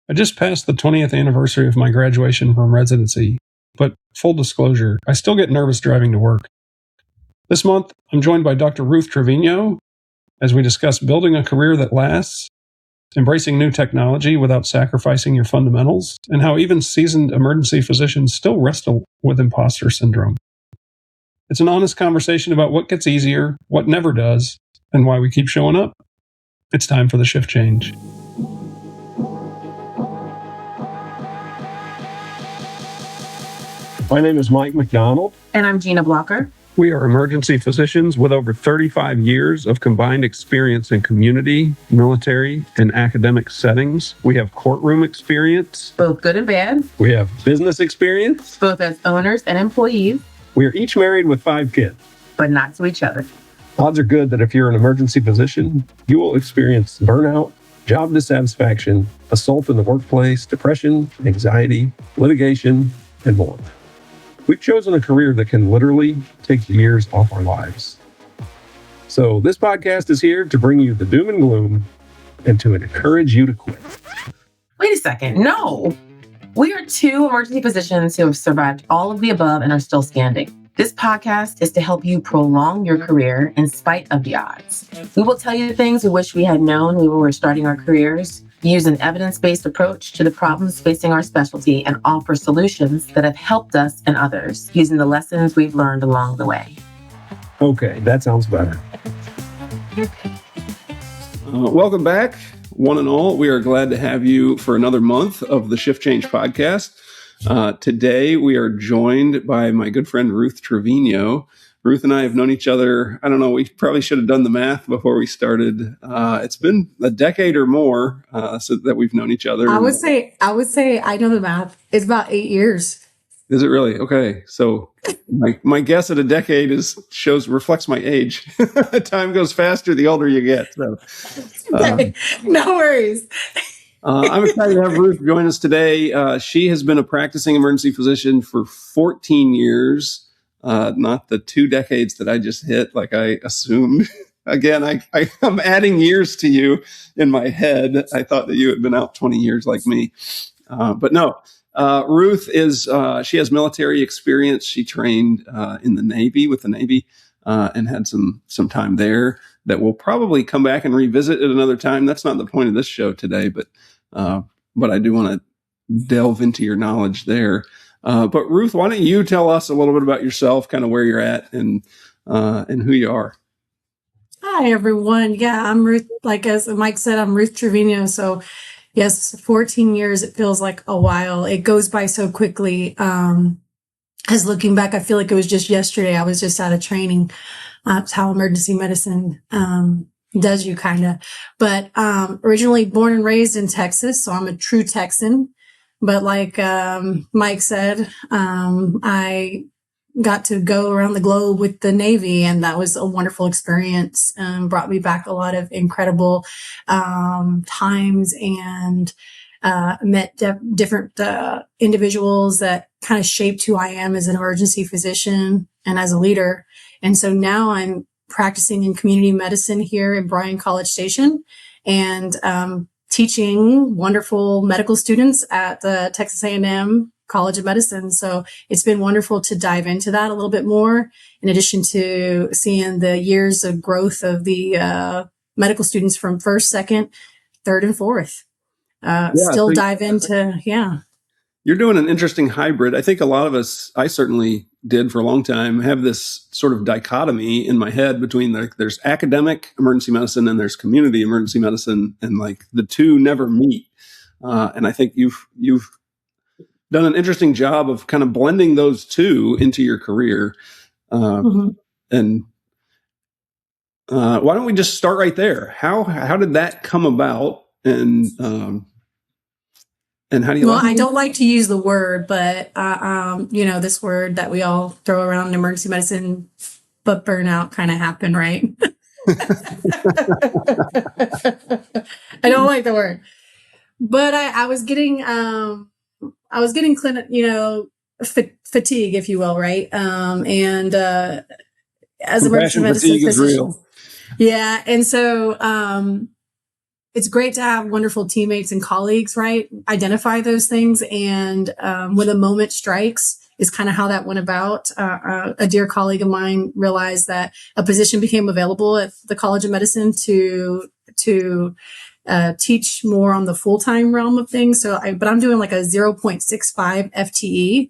I just passed the 20th anniversary of my graduation from residency, but full disclosure, I still get nervous driving to work. This month, I'm joined by Dr. Ruth Trevino as we discuss building a career that lasts, embracing new technology without sacrificing your fundamentals, and how even seasoned emergency physicians still wrestle with imposter syndrome. It's an honest conversation about what gets easier, what never does, and why we keep showing up. It's time for the shift change. My name is Mike McDonald. And I'm Gina Blocker. We are emergency physicians with over 35 years of combined experience in community, military, and academic settings. We have courtroom experience, Both good and bad, We have business experience. both as owners and employees, We are each married with 5 kids. but not to each other. Odds are good that if you're an emergency physician, you will experience burnout, job dissatisfaction, assault in the workplace, depression, anxiety, litigation, and more. We've chosen a career that can literally take years off our lives. So this podcast is here to bring you the doom and gloom and to encourage you to quit. Wait a second. No. We are 2 emergency physicians who have survived all of the above and are still standing. This podcast is to help you prolong your career in spite of the odds. We will tell you the things we wish we had known when we were starting our careers, use an evidence-based approach to the problems facing our specialty, and offer solutions that have helped us and others using the lessons we've learned along the way. Okay, that sounds better. Welcome back, one and all. We are glad to have you for another month of the Shift Change podcast. Today, we are joined by my good friend, Ruth Trevino. Ruth and I have known each other, I don't know, we probably should have done the math before we started. It's been a decade or more so that we've known each other. I would say I know the math. It's about 8 years. Is it really? Okay. So my guess at a decade reflects my age. Time goes faster the older you get. So, No worries. I'm excited to have Ruth join us today. She has been a practicing emergency physician for 14 years. Not the 2 decades that I just hit, like I assumed. Again, I'm adding years to you in my head. I thought that you had been out 20 years like me. But no, Ruth she has military experience. She trained in the Navy, with the Navy, and had some time there that we'll probably come back and revisit at another time. That's not the point of this show today, but I do want to delve into your knowledge there. But Ruth, why don't you tell us a little bit about yourself, kind of where you're at and who you are? Hi, everyone. Yeah, I'm Ruth. Like as Mike said, I'm Ruth Trevino. So yes, 14 years, it feels like a while. It goes by so quickly. As looking back, I feel like it was just yesterday. I was just out of training. That's how emergency medicine does you kind of. But originally born and raised in Texas, so I'm a true Texan. But like Mike said, I got to go around the globe with the Navy, and that was a wonderful experience. Brought me back a lot of incredible times, and met different individuals that kind of shaped who I am as an emergency physician and as a leader. And so now I'm practicing in community medicine here in Bryan College Station, and teaching wonderful medical students at the Texas A&M College of Medicine. So it's been wonderful to dive into that a little bit more, in addition to seeing the years of growth of the medical students from first, second, third, and fourth. Still dive into, You're doing an interesting hybrid. I think a lot of us, I certainly did for a long time, have this sort of dichotomy in my head between there's academic emergency medicine and there's community emergency medicine, and like the two never meet. And I think you've done an interesting job of kind of blending those two into your career. And why don't we just start right there? How did that come about? And how do you? Well, I don't like to use the word, but this word that we all throw around in emergency medicine, but burnout kind of happened, right? I don't like the word, but I was getting fatigue, if you will, right? And as emergency medicine physician, yeah, and so it's great to have wonderful teammates and colleagues, right? Identify those things. And when the moment strikes is kind of how that went about. A dear colleague of mine realized that a position became available at the College of Medicine to teach more on the full-time realm of things. But I'm doing like a 0.65 FTE.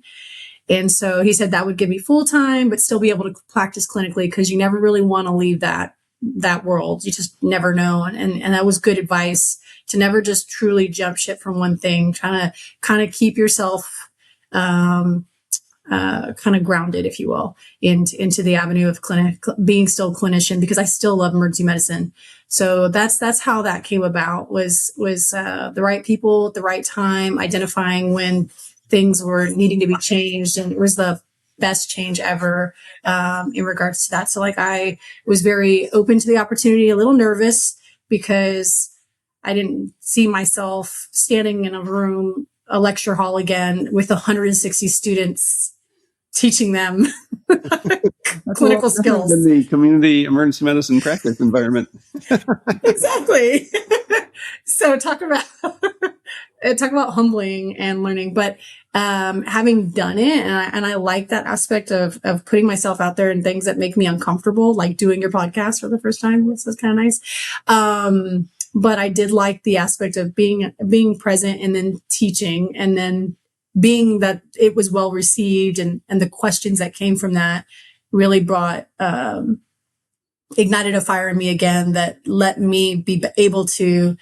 And so he said that would give me full-time, but still be able to practice clinically, because you never really want to leave that world. You just never know. And that was good advice, to never just truly jump ship from one thing, trying to kind of keep yourself kind of grounded, if you will, into the avenue of being still a clinician, because I still love emergency medicine. So that's how that came about, was the right people at the right time, identifying when things were needing to be changed, and it was the best change ever in regards to that. So like, I was very open to the opportunity, a little nervous, because I didn't see myself standing in a lecture hall again with 160 students, teaching them clinical skills in the community emergency medicine practice environment. Exactly. So talk about humbling and learning, but having done it, and I like that aspect of putting myself out there in things that make me uncomfortable, like doing your podcast for the first time. This was kind of nice. But I did like the aspect of being present, and then teaching, and then being that it was well received, and the questions that came from that really brought ignited a fire in me again, that let me be able to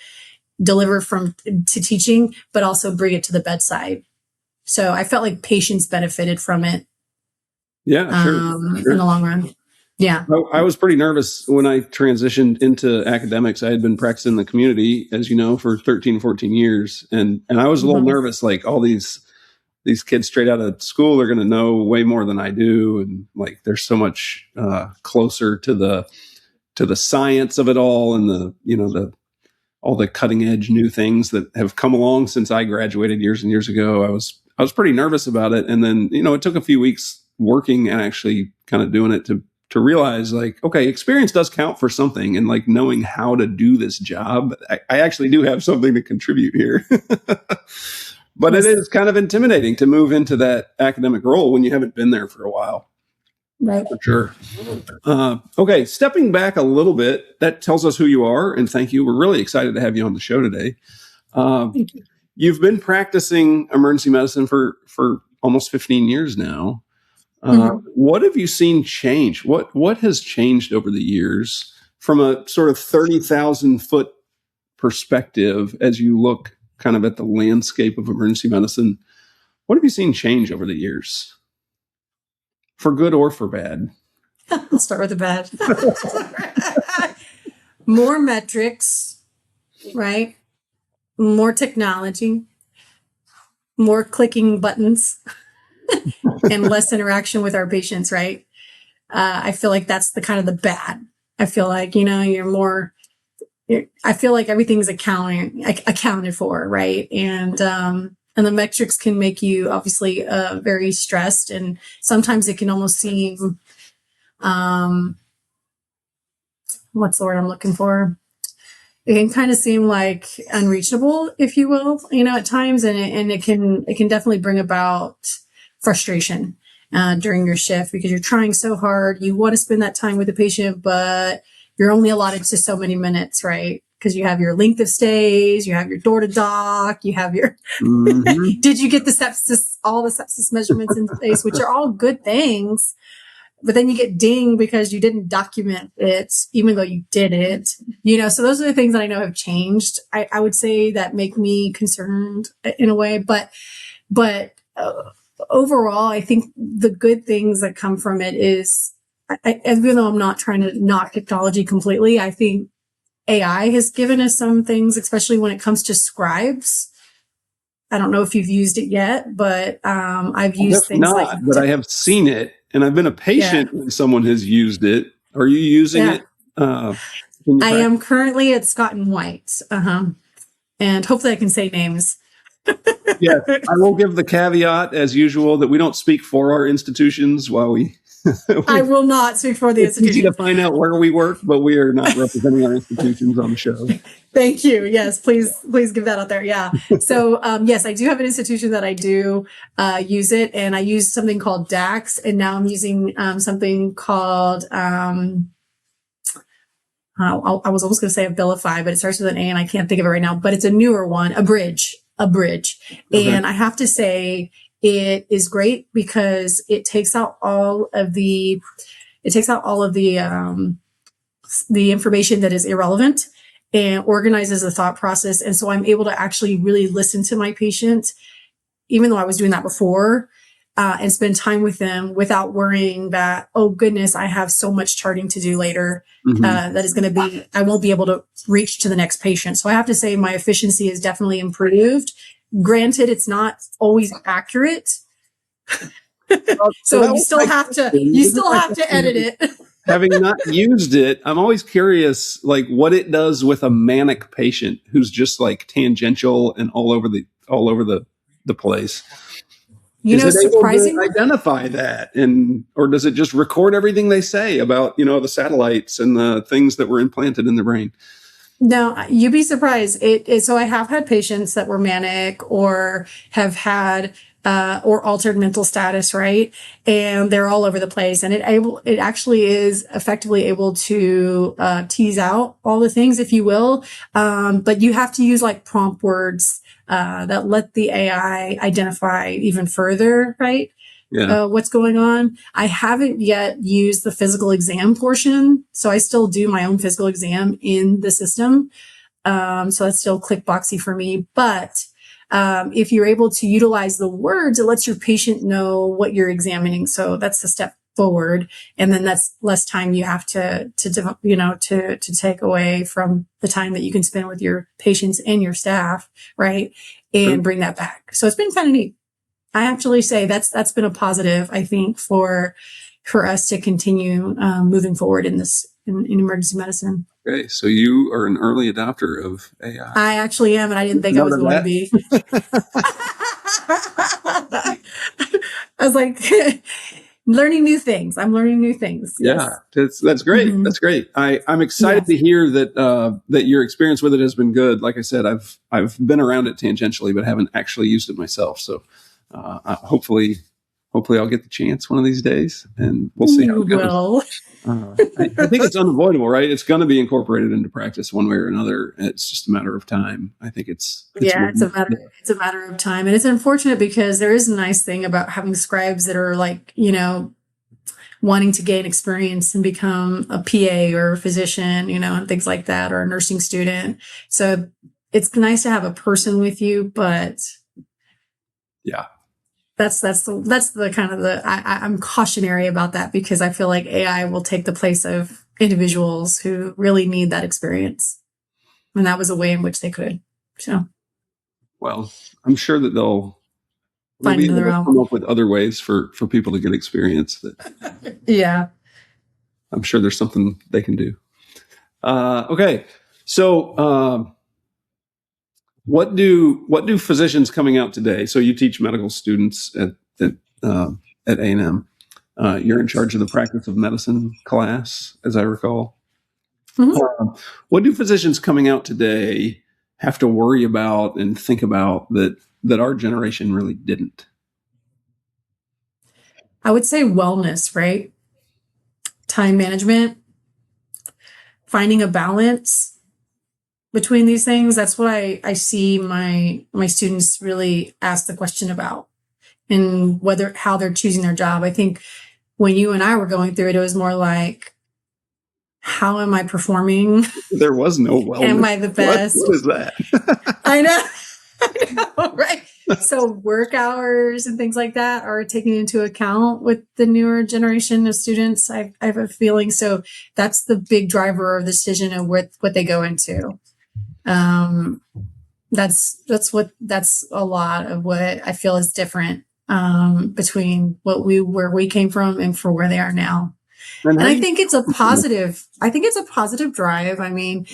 deliver to teaching, but also bring it to the bedside. So I felt like patients benefited from it. Yeah, sure. In the long run. Yeah. I was pretty nervous when I transitioned into academics. I had been practicing in the community, as you know, for 13, 14 years. And I was a little nervous, like, all these kids straight out of school are going to know way more than I do. And like, they're so much closer to the science of it all, and all the cutting edge new things that have come along since I graduated years and years ago. I was pretty nervous about it. And then, it took a few weeks working and actually kind of doing it to realize, like, okay, experience does count for something. And like, knowing how to do this job, I actually do have something to contribute here. But yes, it is kind of intimidating to move into that academic role when you haven't been there for a while. Right. For sure. Okay, stepping back a little bit, that tells us who you are, and thank you. We're really excited to have you on the show today. Thank you. You've been practicing emergency medicine for almost 15 years now. What have you seen change? What has changed over the years from a sort of 30,000 foot perspective as you look kind of at the landscape of emergency medicine? What have you seen change over the years? For good or for bad? I'll start with the bad. More metrics, right? More technology, more clicking buttons, and less interaction with our patients, right? I feel like that's the kind of the bad. I feel like, I feel like everything's accounted for, right? And the metrics can make you obviously very stressed, and sometimes it can almost seem, what's the word I'm looking for? It can kind of seem like unreachable, if you will, at times, and it can definitely bring about frustration during your shift, because you're trying so hard. You want to spend that time with the patient, but you're only allotted to so many minutes, right? Because you have your length of stays, you have your door to dock, you have your, did you get all the sepsis measurements in place, which are all good things, but then you get dinged because you didn't document it, even though you did it, so those are the things that I know have changed. I would say that make me concerned in a way, but overall, I think the good things that come from it is, even though I'm not trying to knock technology completely, I think AI has given us some things, especially when it comes to scribes. I don't know if you've used it yet, but I've used things like... But I have seen it, and I've been a patient when someone has used it. Are you using it? I am currently at Scott and White. And hopefully I can say names. Yes, I will give the caveat, as usual, that we don't speak for our institutions while we I will not speak for the It's easy institution. to find out where we work, but we are not representing our institutions on the show. Thank you. Yes, please give that out there. Yeah. So, yes, I do have an institution that I do use it, and I use something called DAX, and now I'm using something called I was almost going to say Abilify, but it starts with an A, and I can't think of it right now. But it's a newer one, a bridge. Okay. And I have to say, it is great because it takes out all of the information that is irrelevant and organizes the thought process. And so I'm able to actually really listen to my patient, even though I was doing that before, and spend time with them without worrying that, oh goodness, I have so much charting to do later. That is going to be, I won't be able to reach to the next patient. So I have to say my efficiency is definitely improved. Granted, it's not always accurate. So you still have to edit it. Having not used it, I'm always curious, like what it does with a manic patient who's just like tangential and all over the place. You know, Is it able surprisingly, to identify that, or does it just record everything they say about the satellites and the things that were implanted in the brain? no, you'd be surprised. So I have had patients that were manic or have had or altered mental status, right? And they're all over the place. And it actually is effectively able to tease out all the things, if you will. But you have to use like prompt words that let the AI identify even further, right? Yeah. What's going on. I haven't yet used the physical exam portion. So I still do my own physical exam in the system. So that's still click boxy for me. But if you're able to utilize the words, it lets your patient know what you're examining. So that's the step forward. And then that's less time you have to take away from the time that you can spend with your patients and your staff, right? And bring that back. So it's been kind of neat. I actually say that's been a positive, I think, for us to continue moving forward in emergency medicine. Okay, so you are an early adopter of AI. I actually am, and I didn't think I was going to be. I was like, learning new things. I'm learning new things. Yes. Yeah, that's great. Mm-hmm. That's great. I'm excited to hear that your experience with it has been good. Like I said, I've been around it tangentially, but haven't actually used it myself. So hopefully I'll get the chance one of these days, and we'll see how it goes. I think it's unavoidable, right? It's going to be incorporated into practice one way or another. It's just a matter of time. I think it's a matter of time, and it's unfortunate because there is a nice thing about having scribes that are like wanting to gain experience and become a PA or a physician, and things like that, or a nursing student. So it's nice to have a person with you, but yeah. That's the kind of I'm cautionary about that because I feel like AI will take the place of individuals who really need that experience. And that was a way in which they could. So, well, I'm sure that they'll come up with other ways for people to get experience. Yeah. I'm sure there's something they can do. Okay. So, what do physicians coming out today? So you teach medical students at A&M. You're in charge of the practice of medicine class, as I recall. Mm-hmm. What do physicians coming out today have to worry about and think about that our generation really didn't? I would say wellness, right? Time management, finding a balance between these things. That's what I see my students really ask the question about, and how they're choosing their job. I think when you and I were going through it, it was more like, how am I performing? There was no wellness. Am I the best? What is that? I know, right? So work hours and things like that are taken into account with the newer generation of students. I have a feeling. So that's the big driver of the decision of what they go into. That's a lot of what I feel is different between where we came from and for where they are now. And I think it's a positive. I think it's a positive drive. I mean,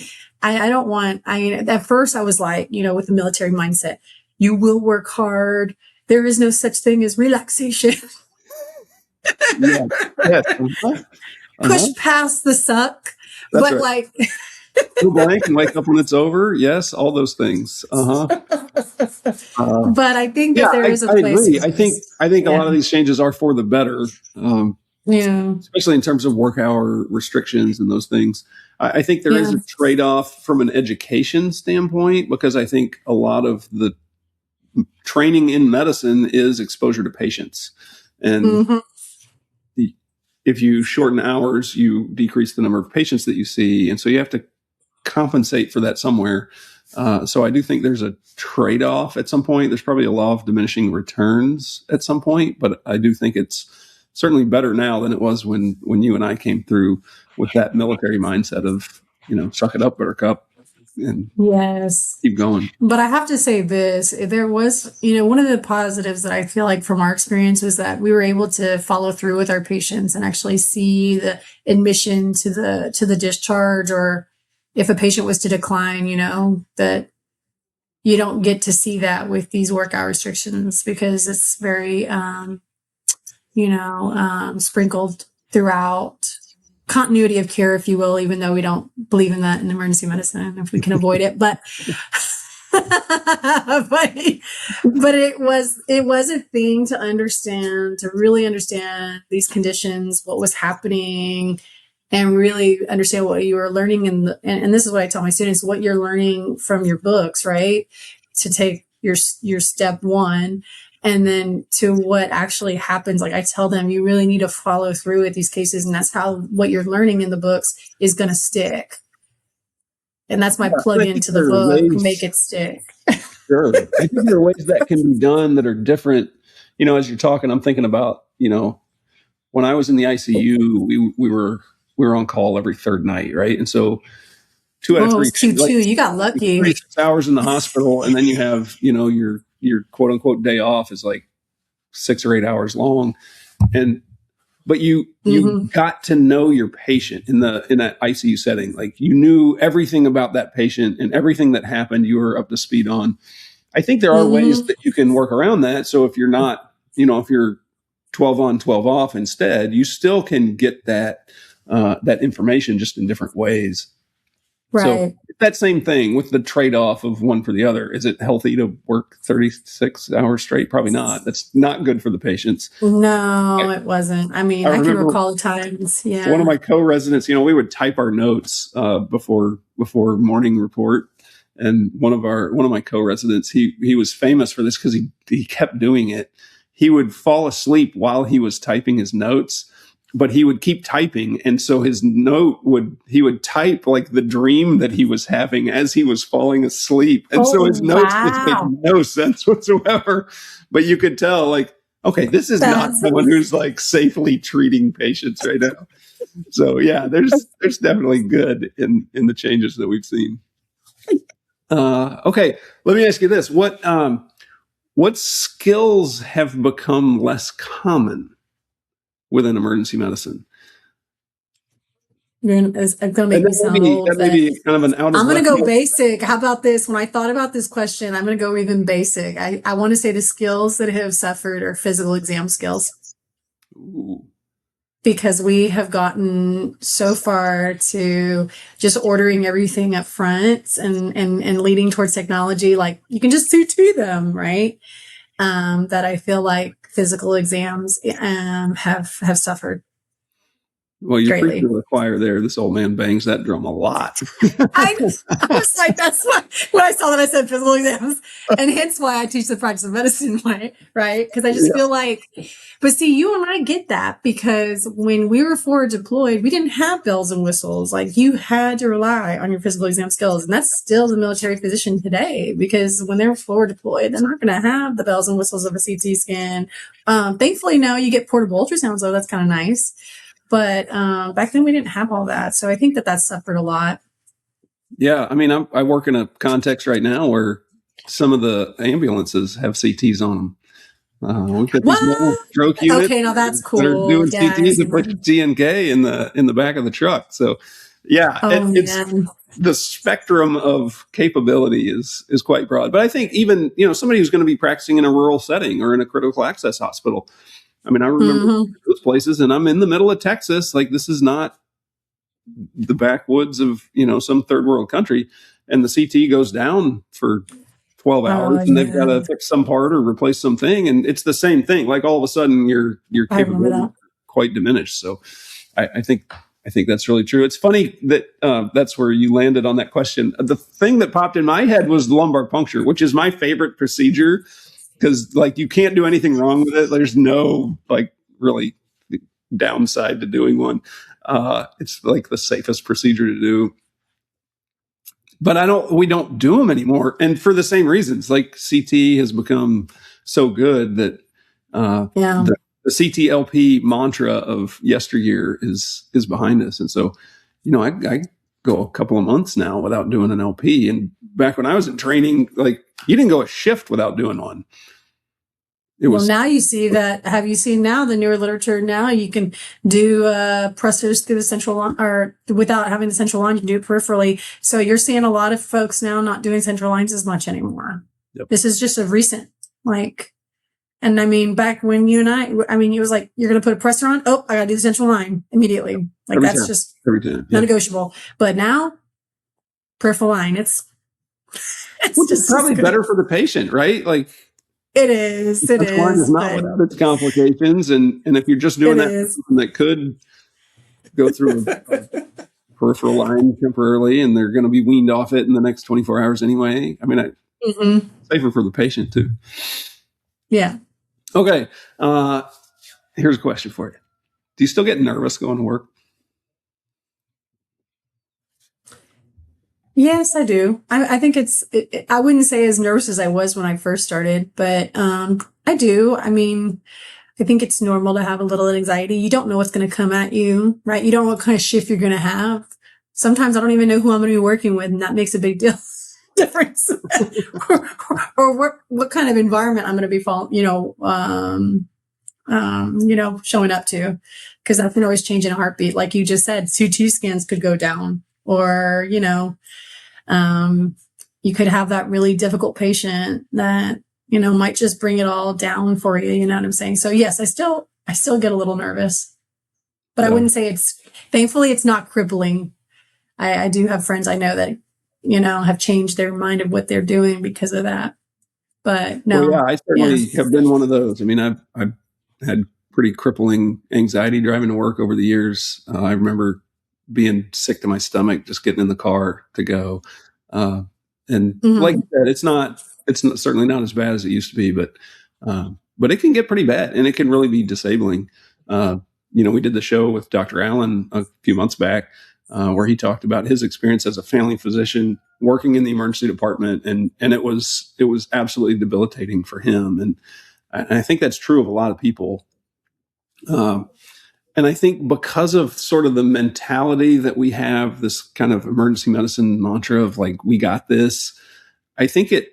at first I was like, with the military mindset, you will work hard. There is no such thing as relaxation. Yeah. Yes. Uh-huh. Push past the suck. That's But right. like Go blank and wake up when it's over. Yes, all those things. but I think Yeah, that there is a I place agree. for this. I think a Yeah. lot of these changes are for the better, Yeah. especially in terms of work hour restrictions and those things. I think there is Yeah. a trade off from an education standpoint, because I think a lot of the training in medicine is exposure to patients, and Mhm. if you shorten hours, you decrease the number of patients that you see, and so you have to compensate for that somewhere. So I do think there's a trade-off at some point. There's probably a law of diminishing returns at some point, but I do think it's certainly better now than it was when you and I came through with that military mindset of, suck it up, buttercup, and Yes. keep going. But I have to say this, there was, one of the positives that I feel like from our experience was that we were able to follow through with our patients and actually see the admission to the discharge, or if a patient was to decline, that you don't get to see that with these work hour restrictions, because it's very, sprinkled throughout continuity of care, if you will, even though we don't believe in that in emergency medicine if we can avoid it. But but it was a thing to understand, to really understand these conditions, what was happening, and really understand what you were learning and this is what I tell my students, what you're learning from your books, right? To take your step one, and then to what actually happens. Like I tell them, you really need to follow through with these cases, and that's how what you're learning in the books is going to stick. And that's my plug into the book, make it stick. Sure. I think there are ways that can be done that are different. As you're talking, I'm thinking about, when I was in the ICU, we were on call every third night, right? And so 2 out of 3 2 you got lucky. 36 hours in the hospital, and then you have, your quote unquote day off is like 6 or 8 hours long. But you got to know your patient in that ICU setting. Like you knew everything about that patient, and everything that happened, you were up to speed on. I think there are ways that you can work around that. So if you're not, if you're 12 on, 12 off instead, you still can get that information, just in different ways. Right. So that same thing with the trade-off of one for the other. Is it healthy to work 36 hours straight? Probably not. That's not good for the patients. No, it wasn't. I mean, I can recall times. Yeah. One of my co-residents, we would type our notes before morning report. And one of my co-residents, he was famous for this because he kept doing it. He would fall asleep while he was typing his notes, but he would keep typing. And so his he would type like the dream that he was having as he was falling asleep. And so his notes would make no sense whatsoever. But you could tell, like, okay, this is not someone who's like safely treating patients right now. So yeah, there's definitely good in the changes that we've seen. Okay, let me ask you this: what skills have become less common within emergency medicine? It's going to make me sound old. That may be kind of an out of I'm going to go basic. How about this? When I thought about this question, I'm going to go even basic. I want to say the skills that have suffered are physical exam skills. Ooh. Because we have gotten so far to just ordering everything up front and leading towards technology, like you can just to them, right? That I feel like physical exams have suffered. Well, you're preaching to the choir there. This old man bangs that drum a lot. I was like, that's why when I saw that I said physical exams, and hence why I teach the practice of medicine way, right? Because I just feel like, but see, you and I get that because when we were forward deployed, we didn't have bells and whistles. Like you had to rely on your physical exam skills, and that's still the military physician today. Because when they're forward deployed, they're not going to have the bells and whistles of a CT scan. Thankfully, now you get portable ultrasounds, though. That's kind of nice. But back then we didn't have all that. So I think that suffered a lot. Yeah. I mean, I work in a context right now where some of the ambulances have CTs on them. We've got these little stroke units. Okay, now that's cool. That are doing CTs and pushing TNK in the back of the truck. So yeah, it's the spectrum of capability is quite broad. But I think even, somebody who's going to be practicing in a rural setting or in a critical access hospital, I mean, I remember those places, and I'm in the middle of Texas. Like, this is not the backwoods of, some third world country, and the CT goes down for 12 hours and they've got to fix some part or replace something. And it's the same thing. Like, all of a sudden your capabilities are quite diminished. So I think that's really true. It's funny that that's where you landed on that question. The thing that popped in my head was lumbar puncture, which is my favorite procedure, because like you can't do anything wrong with it. There's no like really downside to doing one. It's like the safest procedure to do. But we don't do them anymore. And for the same reasons, like CT has become so good that the CTLP mantra of yesteryear is behind us. And so, I go a couple of months now without doing an LP. And back when I was in training, like, you didn't go a shift without doing one. Now you see that. Have you seen now the newer literature? Now you can do pressors through the central line, or without having the central line, you can do it peripherally. So you're seeing a lot of folks now not doing central lines as much anymore. Yep. This is just a recent, and I mean, back when you and I mean, it was like, you're going to put a pressor on. Oh, I got to do the central line immediately. Like, every that's time. Just every time. non-negotiable. But now, peripheral line, it's which just is probably better for the patient, right? Like, it is. It is not without its complications, and if you're just doing that could go through a peripheral line temporarily, and they're going to be weaned off it in the next 24 hours anyway. I mean, safer for the patient too. Yeah. Okay. Here's a question for you: do you still get nervous going to work? Yes, I do. I think I wouldn't say as nervous as I was when I first started, but I do. I mean, I think it's normal to have a little anxiety. You don't know what's going to come at you, right? You don't know what kind of shift you're going to have. Sometimes I don't even know who I'm going to be working with, and that makes a big difference. or what kind of environment I'm going to be showing up to, because that can always change in a heartbeat. Like you just said, CT scans could go down, or you could have that really difficult patient that might just bring it all down for you. You know what I'm saying? So yes, I still get a little nervous, but I wouldn't say thankfully it's not crippling. I do have friends I know that have changed their mind of what they're doing because of that. But no. Well, yeah, I certainly have been one of those. I mean, I've had pretty crippling anxiety driving to work over the years. I remember being sick to my stomach just getting in the car to go. And like you said, it's certainly not as bad as it used to be, but it can get pretty bad, and it can really be disabling. We did the show with Dr. Allen a few months back, where he talked about his experience as a family physician working in the emergency department. And it was absolutely debilitating for him. And I think that's true of a lot of people. And I think because of sort of the mentality that we have, this kind of emergency medicine mantra of like, we got this, I think it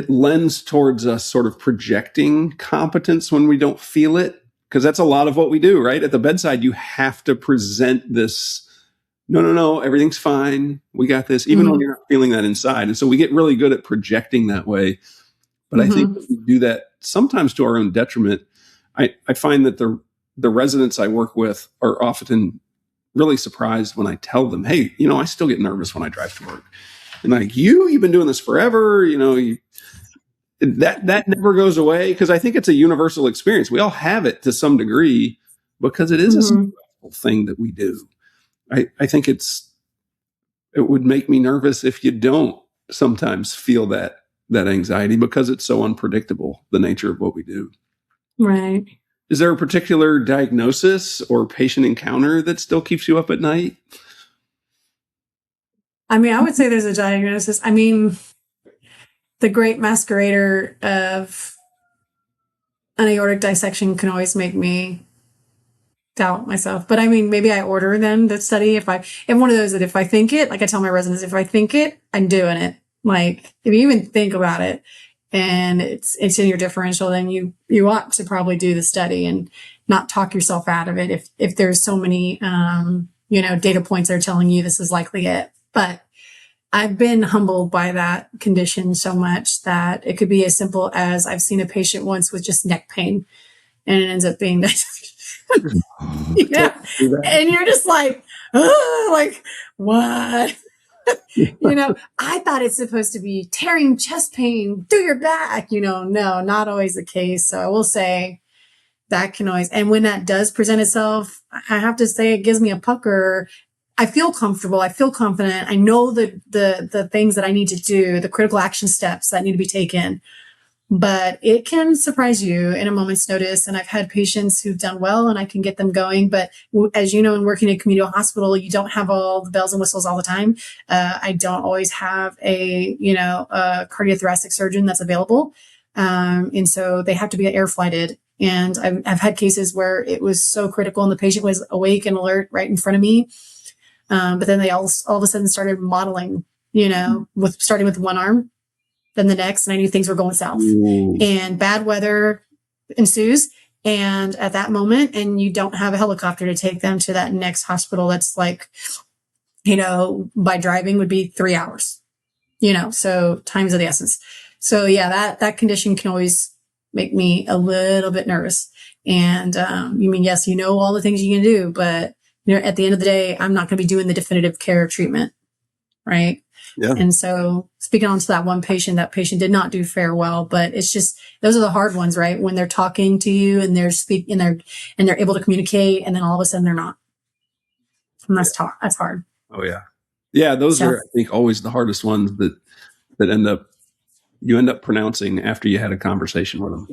lends towards us sort of projecting competence when we don't feel it. Because that's a lot of what we do, right? At the bedside, you have to present this, no, everything's fine. We got this, even when you're not feeling that inside. And so we get really good at projecting that way. But I think that we do that sometimes to our own detriment. I find that the residents I work with are often really surprised when I tell them, hey, I still get nervous when I drive to work. And like, you've been doing this forever, that never goes away, because I think it's a universal experience. We all have it to some degree because it is a stressful thing that we do. I think it would make me nervous if you don't sometimes feel that anxiety, because it's so unpredictable, the nature of what we do. Right. Is there a particular diagnosis or patient encounter that still keeps you up at night? I mean, I would say there's a diagnosis. I mean, the great masquerader of an aortic dissection can always make me doubt myself. But I mean, maybe I order then the study. If I'm one of those that if I think it, like I tell my residents, if I think it, I'm doing it. Like, if you even think about it and it's in your differential, then you ought to probably do the study and not talk yourself out of it. If there's so many, data points that are telling you this is likely it. But I've been humbled by that condition so much that it could be as simple as I've seen a patient once with just neck pain, and it ends up being that. Yeah. And you're just like, oh, like, what? I thought it's supposed to be tearing chest pain through your back. No, not always the case. So I will say that can always, and when that does present itself, I have to say it gives me a pucker. I feel comfortable. I feel confident. I know the things that I need to do, the critical action steps that need to be taken, but it can surprise you in a moment's notice. And I've had patients who've done well and I can get them going. But as you know, in working at a community hospital, you don't have all the bells and whistles all the time. I don't always have a cardiothoracic surgeon that's available. And so they have to be air flighted. And I've had cases where it was so critical and the patient was awake and alert right in front of me. But then they all of a sudden started modeling, starting with one arm, then the next, and I knew things were going south. Ooh. And bad weather ensues. And at that moment, and you don't have a helicopter to take them to that next hospital that's like, by driving would be 3 hours, so time's of the essence. So yeah, that condition can always make me a little bit nervous. And yes, all the things you can do, but at the end of the day, I'm not going to be doing the definitive care treatment, right? Yeah. And so speaking on to that one patient, that patient did not do very well, but it's just, those are the hard ones, right? When they're talking to you and they're speaking and they're able to communicate, and then all of a sudden they're not. And that's that's hard. Oh yeah. Yeah. Those are, I think, always the hardest ones that you end up pronouncing after you had a conversation with them.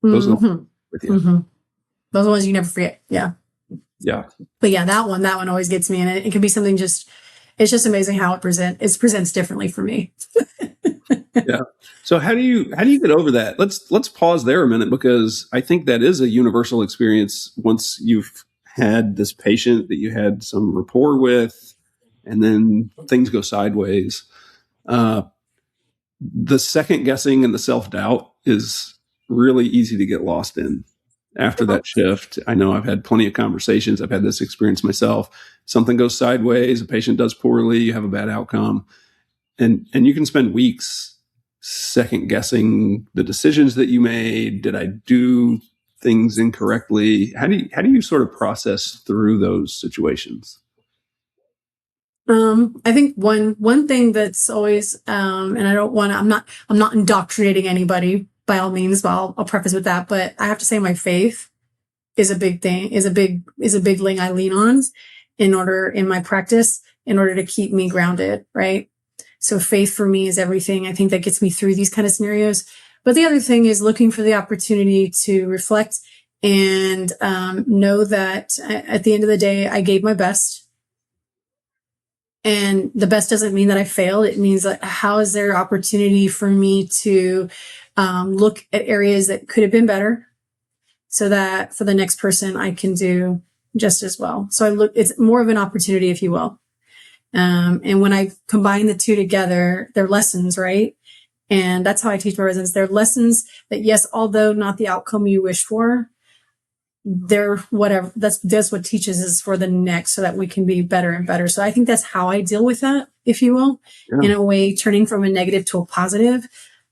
Those are with you. Mm-hmm. Those are the ones you never forget. Yeah. Yeah. But yeah, that one always gets me. And it can be something it's just amazing how it presents differently for me. Yeah. So how do you get over that? Let's pause there a minute, because I think that is a universal experience once you've had this patient that you had some rapport with, and then things go sideways. The second guessing and the self-doubt is really easy to get lost in. After that shift, I know I've had plenty of conversations. I've had this experience myself. Something goes sideways, a patient does poorly, you have a bad outcome. And you can spend weeks second guessing the decisions that you made. Did I do things incorrectly? How do you sort of process through those situations? I think one thing that's always, and I'm not indoctrinating anybody by all means, but I'll preface with that. But I have to say my faith is a big thing, is a big thing I lean on in my practice, in order to keep me grounded. Right. So faith for me is everything. I think that gets me through these kind of scenarios. But the other thing is looking for the opportunity to reflect and, know that at the end of the day, I gave my best. And the best doesn't mean that I failed. It means that how is there opportunity for me to look at areas that could have been better, so that for the next person I can do just as well. So it's more of an opportunity, if you will. And when I combine the two together, they're lessons, right? And that's how I teach my residents. They're lessons that, yes, although not the outcome you wish for, they're whatever. That's what teaches us for the next, so that we can be better and better. So I think that's how I deal with that, if you will, in a way, turning from a negative to a positive,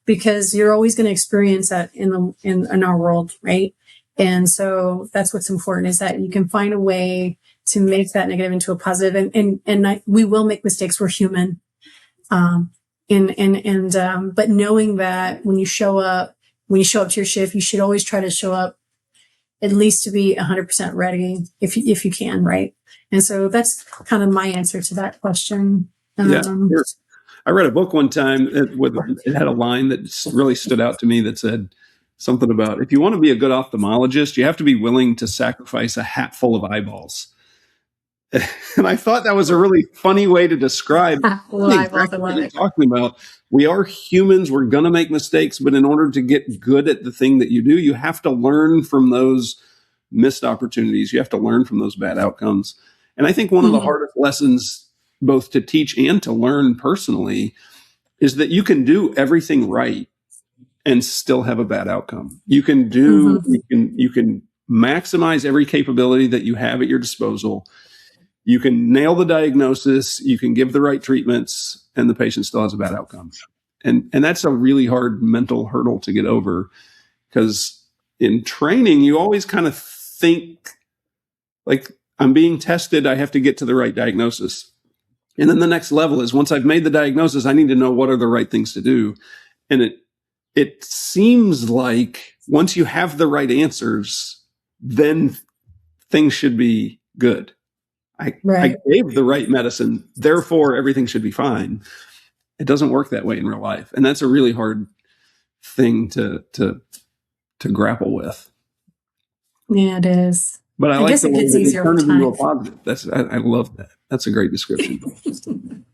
because you're always going to experience that in our world, right? And so that's what's important, is that you can find a way to make that negative into a positive. And we will make mistakes. We're human. But knowing that when you show up to your shift, you should always try to show up at least to be 100% ready if you can, right? And so that's kind of my answer to that question. Sure. I read a book one time it had a line that really stood out to me that said something about, if you want to be a good ophthalmologist, you have to be willing to sacrifice a hatful of eyeballs. And I thought that was a really funny way to describe exactly what you're talking about. We are humans. We're going to make mistakes, but in order to get good at the thing that you do, you have to learn from those missed opportunities. You have to learn from those bad outcomes. And I think one of the hardest lessons, both to teach and to learn personally, is that you can do everything right and still have a bad outcome. You can you can maximize every capability that you have at your disposal, you can nail the diagnosis, you can give the right treatments, and the patient still has a bad outcome. And that's a really hard mental hurdle to get over, because in training, you always kind of think like, I'm being tested, I have to get to the right diagnosis. And then the next level is, once I've made the diagnosis, I need to know what are the right things to do. And it seems like once you have the right answers, then things should be good. I gave the right medicine, therefore everything should be fine. It doesn't work that way in real life. And that's a really hard thing to grapple with. Yeah, it is. But I like guess the it way gets that you easier turn over it into a time. positive. I love that. That's a great description.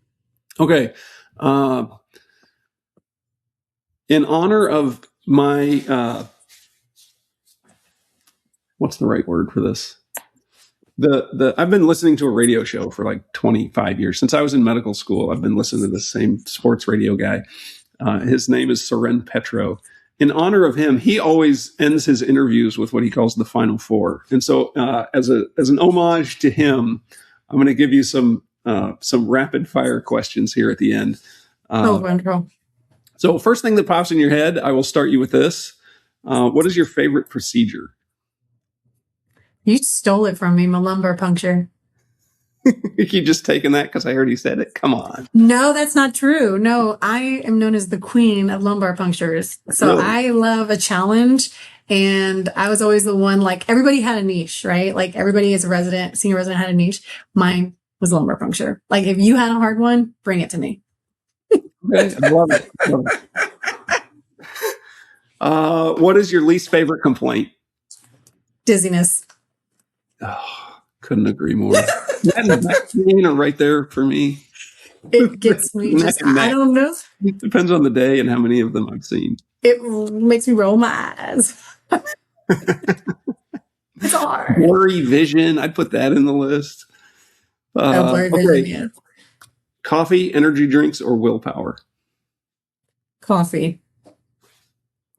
Okay. In honor of my, what's the right word for this? I've been listening to a radio show for like 25 years. Since I was in medical school, I've been listening to the same sports radio guy. His name is Soren Petro. In honor of him, he always ends his interviews with what he calls the Final Four. And so, as an homage to him, I'm going to give you some rapid fire questions here at the end. Wonderful. So, first thing that pops in your head, I will start you with this. What is your favorite procedure? You stole it from me, my lumbar puncture. You just taking that because I already said it? Come on. No, that's not true. No, I am known as the queen of lumbar punctures. So Really? I love a challenge. And I was always the one, like, everybody had a niche, right? Like, everybody as a senior resident had a niche. Mine was lumbar puncture. Like, if you had a hard one, bring it to me. Okay, I love it. Love it. What is your least favorite complaint? Dizziness. Oh, couldn't agree more. That and back pain are right there for me. It gets me just, I don't know. It depends on the day and how many of them I've seen. It makes me roll my eyes. It's hard. Blurry vision, I'd put that in the list. Blurry vision, yeah. Coffee, energy drinks, or willpower? Coffee.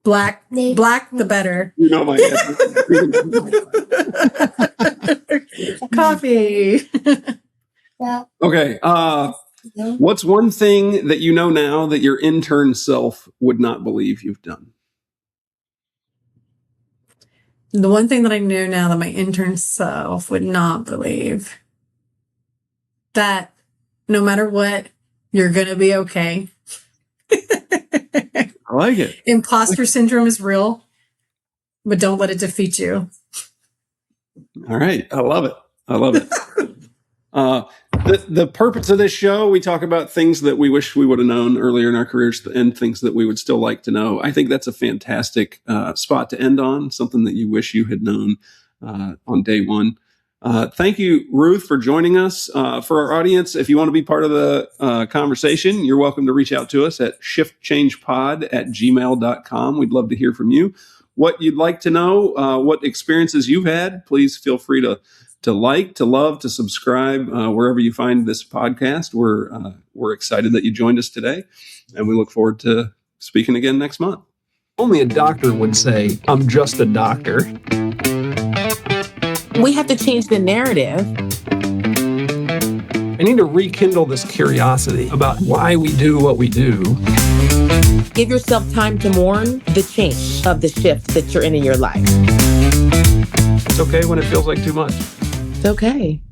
Black, the better. You know my answer. Coffee. Okay. What's one thing that you know now that your intern self would not believe you've done? The one thing that I know now that my intern self would not believe, that no matter what, you're going to be okay. I like it. Imposter syndrome is real, but don't let it defeat you. All right. I love it. I love it. The purpose of this show, we talk about things that we wish we would have known earlier in our careers and things that we would still like to know. I think that's a fantastic spot to end on, something that you wish you had known on day one. Thank you, Ruth, for joining us. For our audience, if you want to be part of the conversation, you're welcome to reach out to us at shiftchangepod@gmail.com. We'd love to hear from you. What you'd like to know, what experiences you've had, please feel free to like, to love, to subscribe wherever you find this podcast. We're excited that you joined us today, and we look forward to speaking again next month. Only a doctor would say, I'm just a doctor. We have to change the narrative. I need to rekindle this curiosity about why we do what we do. Give yourself time to mourn the change of the shift that you're in your life. It's okay when it feels like too much. It's okay.